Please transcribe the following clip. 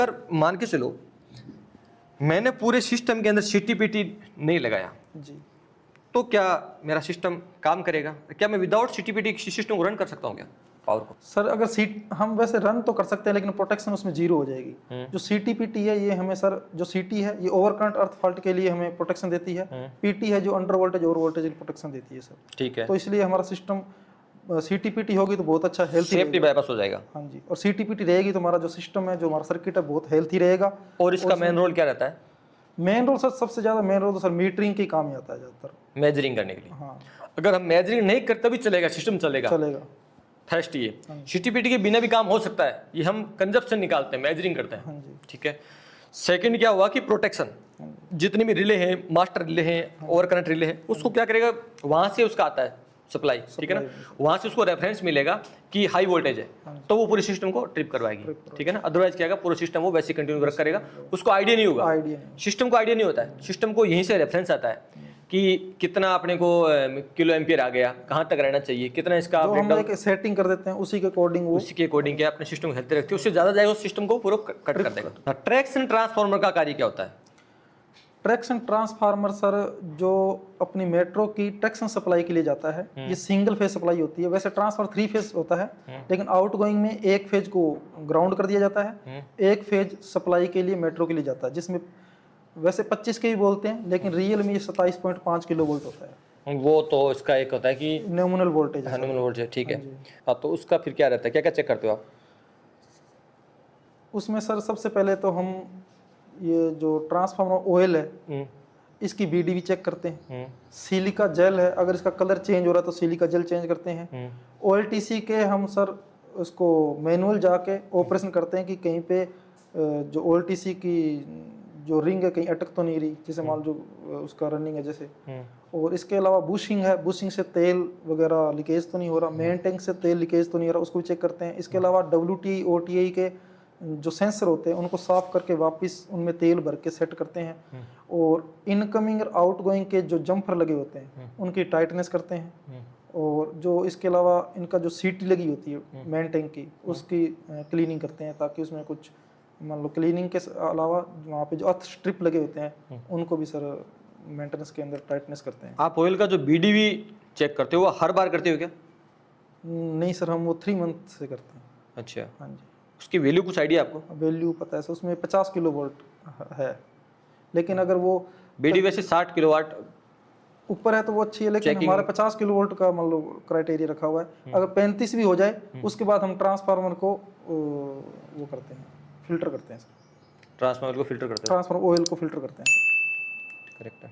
Sir मान के चलो मैंने पूरे सिस्टम के अंदर सीटीपीटी नहीं लगाया जी। तो क्या मेरा सिस्टम काम करेगा? क्या मैं विदाउट सीटीपीटी सिस्टम को रन कर सकता हूँ क्या पावर को? सर अगर सीट हम वैसे रन तो कर सकते हैं लेकिन प्रोटेक्शन उसमें जीरो हो जाएगी। जो सीटीपीटी है ये हमें सर, जो सीटी है ये ओवर करंट अर्थ फॉल्ट के लिए हमें प्रोटेक्शन देती है। पीटी है जो अंडर वोल्टेज ओवर वोल्टेज की प्रोटेक्शन देती है सर। ठीक है, तो इसलिए हमारा सिस्टम सीटीपीटी होगी तो बहुत अच्छा हेल्थी सेफ्टी बाईपास हो जाएगा। हाँ जी, और सीटीपीटी रहेगी तो हमारा जो सिस्टम है, जो हमारा सर्किट है, बहुत हेल्थी रहेगा। और इसका मेन रोल क्या रहता है? मेन रोल सर, सबसे ज्यादा मेन रोल तो सर मीटरिंग की काम ही आता है ज्यादातर, मेजरिंग करने के लिए। हाँ अगर हम मेजरिंग नहीं करते भी चलेगा, सिस्टम चलेगा। थर्स्ट ये सीटीपीटी के बिना भी काम हो सकता है, ये हम कंजप्शन निकालते हैं, मेजरिंग करते हैं। हाँ जी। ठीक है। सेकंड क्या हुआ कि प्रोटेक्शन, जितनी भी रिले हैं, मास्टर रिले हैं, ओवर करंट रिले हैं, उसको क्या करेगा, वहां से उसका आता है सप्लाई, ठीक है ना, वहां से उसको रेफरेंस मिलेगा कि हाई वोल्टेज है, तो वो पूरे सिस्टम को ट्रिप करवाएगी, ठीक है ना। अदरवाइज क्या पूरा सिस्टम वो वैसे कंटिन्यू वर्क करेगा, उसको आइडिया नहीं होगा, सिस्टम को आइडिया नहीं होता है। सिस्टम को यहीं से रेफरेंस आता है कि कितना अपने को किलो एम्पियर आ गया, कहाँ तक रहना चाहिए, कितना इसका तो हम एक सेटिंग कर देते हैं, उसी के अकॉर्डिंग वो उसी के अकॉर्डिंग क्या अपने सिस्टम को हेल्थी रखती है, उससे ज्यादा जाएगा उस सिस्टम को पूरा कट कर देगा। ट्रैक्शन ट्रांसफार्मर का कार्य क्या होता है? ट्रैक्शन ट्रांसफार्मर सर जो अपनी मेट्रो की ट्रैक्शन सप्लाई के लिए जाता है, ये सिंगल फेज सप्लाई होती है। वैसे ट्रांसफार्मर 3 फेज होता है, लेकिन आउट गोइंग में एक फेज को ग्राउंड कर दिया जाता है, एक फेज सप्लाई के लिए मेट्रो के लिए जाता है, जिसमें वैसे 25 के भी बोलते हैं, लेकिन रियल में ये 27.5 किलो वोल्ट होता है। वो तो इसका एक होता है कि नॉमिनल वोल्टेज है। नॉमिनल वोल्टेज, ठीक है। हाँ, तो उसका फिर क्या रहता है, क्या क्या चेक करते हो आप उसमें सर? सबसे पहले तो हम ये जो ट्रांसफार्मर ऑयल है इसकी बीडीवी चेक करते हैं। सिलिका जेल है, अगर इसका कलर चेंज हो रहा है तो सिलिका जेल चेंज करते हैं। ओएलटीसी के हम सर उसको मैनुअल जाके ऑपरेशन करते हैं कि कहीं पे जो ओएलटीसी की जो रिंग है कहीं अटक तो नहीं रही, जैसे मान लो उसका रनिंग है जैसे। और इसके अलावा बुशिंग है, बुशिंग से तेल वगैरह लीकेज तो नहीं हो रहा, मेन टैंक से तेल लीकेज तो नहीं हो रहा, उसको भी चेक करते हैं। इसके अलावा WT OTI के जो सेंसर होते हैं उनको साफ करके वापस उनमें तेल भर के सेट करते हैं। और इनकमिंग और आउटगोइंग के जो जंपर लगे होते हैं उनकी टाइटनेस करते हैं। और जो इसके अलावा इनका जो सीटी लगी होती है मेन टैंक की, उसकी क्लीनिंग करते हैं, ताकि उसमें कुछ मान लो क्लीनिंग के अलावा वहाँ पे जो अर्थ स्ट्रिप लगे होते हैं उनको भी सर मेंटेनेंस के अंदर टाइटनेस करते हैं। आप ऑयल का जो बीडीवी चेक करते हो वो हर बार करते हो क्या? नहीं सर, हम वो 3 मंथ से करते हैं। अच्छा, हाँ जी। उसकी वैल्यू कुछ आइडिया आपको? वैल्यू पता है सर, उसमें 50 किलो वोल्ट है, लेकिन अगर वो बीडी वैसे 60 किलोवाट ऊपर है तो वो अच्छी है, लेकिन हमारे 50 किलो वोल्ट का मान लो क्राइटेरिया रखा हुआ है। अगर 35 भी हो जाए उसके बाद हम ट्रांसफार्मर को वो करते हैं, फिल्टर करते हैं सर। ट्रांसफार्मर को फिल्टर करते हैं, ट्रांसफार्मर ऑयल को फिल्टर करते हैं सर। करेक्ट है।